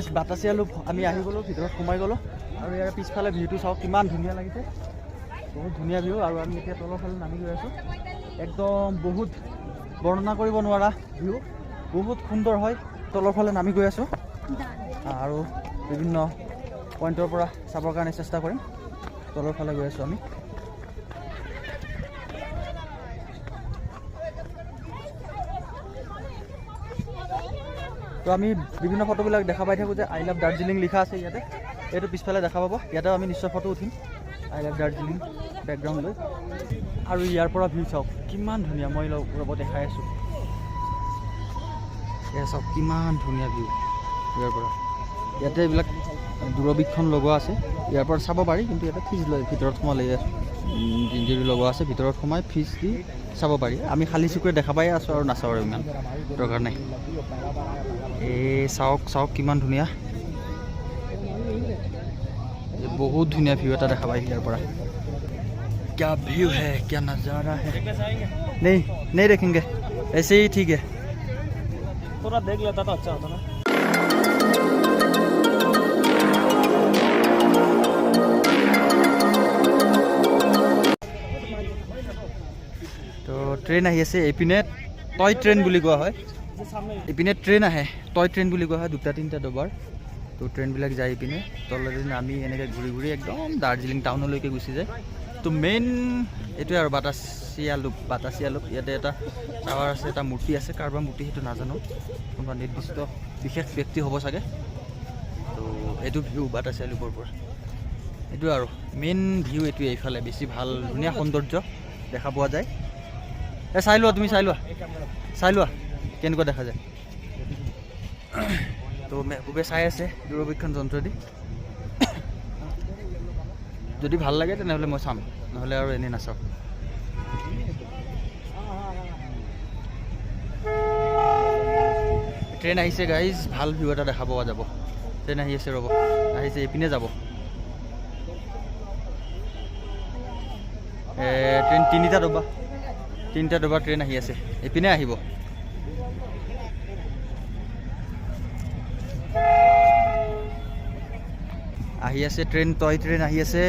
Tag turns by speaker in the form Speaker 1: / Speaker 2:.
Speaker 1: Guys Batasia loop আমি আহি গ'লোঁ, ভিতৰত সোমাই গ'লোঁ আৰু ইয়াৰ পিছফালে ভিউটো চাওক কিমান ধুনীয়া লাগিছে, বহুত ধুনীয়া ভিউ। আৰু আমি এতিয়া তলৰ ফালে নামি গৈ আছোঁ, একদম বহুত বৰ্ণনা কৰিব নোৱাৰা ভিউ, বহুত সুন্দৰ হয়। তলৰ ফালে নামি গৈ আছোঁ আৰু বিভিন্ন পইণ্টৰ পৰা চাবৰ কাৰণে চেষ্টা কৰিম। তলৰ ফালে গৈ আছোঁ আমি। তো আমি বিভিন্ন ফটোবিলাক দেখা পাই থাকোঁ যে আই লাভ দাৰ্জিলিং লিখা আছে ইয়াতে, এইটো পিছফালে দেখা পাব। ইয়াতেও আমি নিশ্চয় ফটো উঠিম আই লাভ দাৰ্জিলিং বেকগ্ৰাউণ্ড লৈ। আৰু ইয়াৰ পৰা ভিউ চাওক কিমান ধুনীয়া, মই ৰ'ব দেখাই আছোঁ। এয়া চাওক কিমান ধুনীয়া ভিউ ইয়াৰ পৰা। ইয়াতে এইবিলাক দূৰবীক্ষণ লগোৱা আছে, ইয়াৰ পৰা চাব পাৰি, কিন্তু ইয়াতে ফিজ লয়। ভিতৰত সোমালে জিঞ্জিৰি লগোৱা আছে, ভিতৰত সোমাই ফিজ দি চাব পাৰি। আমি খালী চকুৰে দেখা পাই আছোঁ আৰু নাচাওঁ আৰু ইমান দৰকাৰ নাই। এই চাওক চাওক কিমান ধুনীয়া, বহুত ধুনীয়া ভিউ এটা দেখা পাই ইয়াৰ পৰা। क्या व्यू है, क्या नज़ारा है। नहीं देखेंगे, ऐसे ही ठीक है। थोड़ा देख लेता तो अच्छा होता ना। तो ट्रेन आহি আছে এইপিনে, টয় ট্ৰেইন বুলি কোৱা হয়। এইপিনে ট্ৰেইন আহে, টয় ট্ৰেইন বুলি কোৱা হয়, 2-3টা ডবাৰ। তো ট্ৰেইনবিলাক যায় এইপিনে, তলেদি আমি এনেকৈ ঘূৰি ঘূৰি একদম দাৰ্জিলিং টাউনলৈকে গুচি যায়। তো মেইন এইটোৱে আৰু বাতাসিয়া লুপ। ইয়াতে এটা টাৱাৰ আছে, এটা মূৰ্তি আছে, কাৰোবাৰ মূৰ্তি সেইটো নাজানো, কোনোবা নিৰ্দিষ্ট বিশেষ ব্যক্তি হ'ব চাগে। তো এইটো ভিউ বাতাসিয়া লুপৰ পৰা, এইটো আৰু মেইন ভিউ এইটোৱে। এইফালে বেছি ভাল ধুনীয়া সৌন্দৰ্য দেখা পোৱা যায়। চাই লোৱা, তুমি চাই লোৱা কেনেকুৱা দেখা যায়। তো মেহবুবে চাই আছে দূৰবীক্ষণ যন্ত্ৰ দি। যদি ভাল লাগে তেনেহ'লে মই চাম, নহ'লে আৰু এনেই নাচাওঁ। ট্ৰেইন আহিছে গাইজ, ভাল ভিউ এটা দেখা পোৱা যাব। ট্ৰেইন আহি আছে, ৰ'ব আহিছে, এইপিনে যাব ট্ৰেইন। 3টা ডবা ট্ৰেইন আহি আছে, এইপিনে আহিব। আহি আছে ট্ৰেইন, টয় ট্ৰেইন আহি আছে।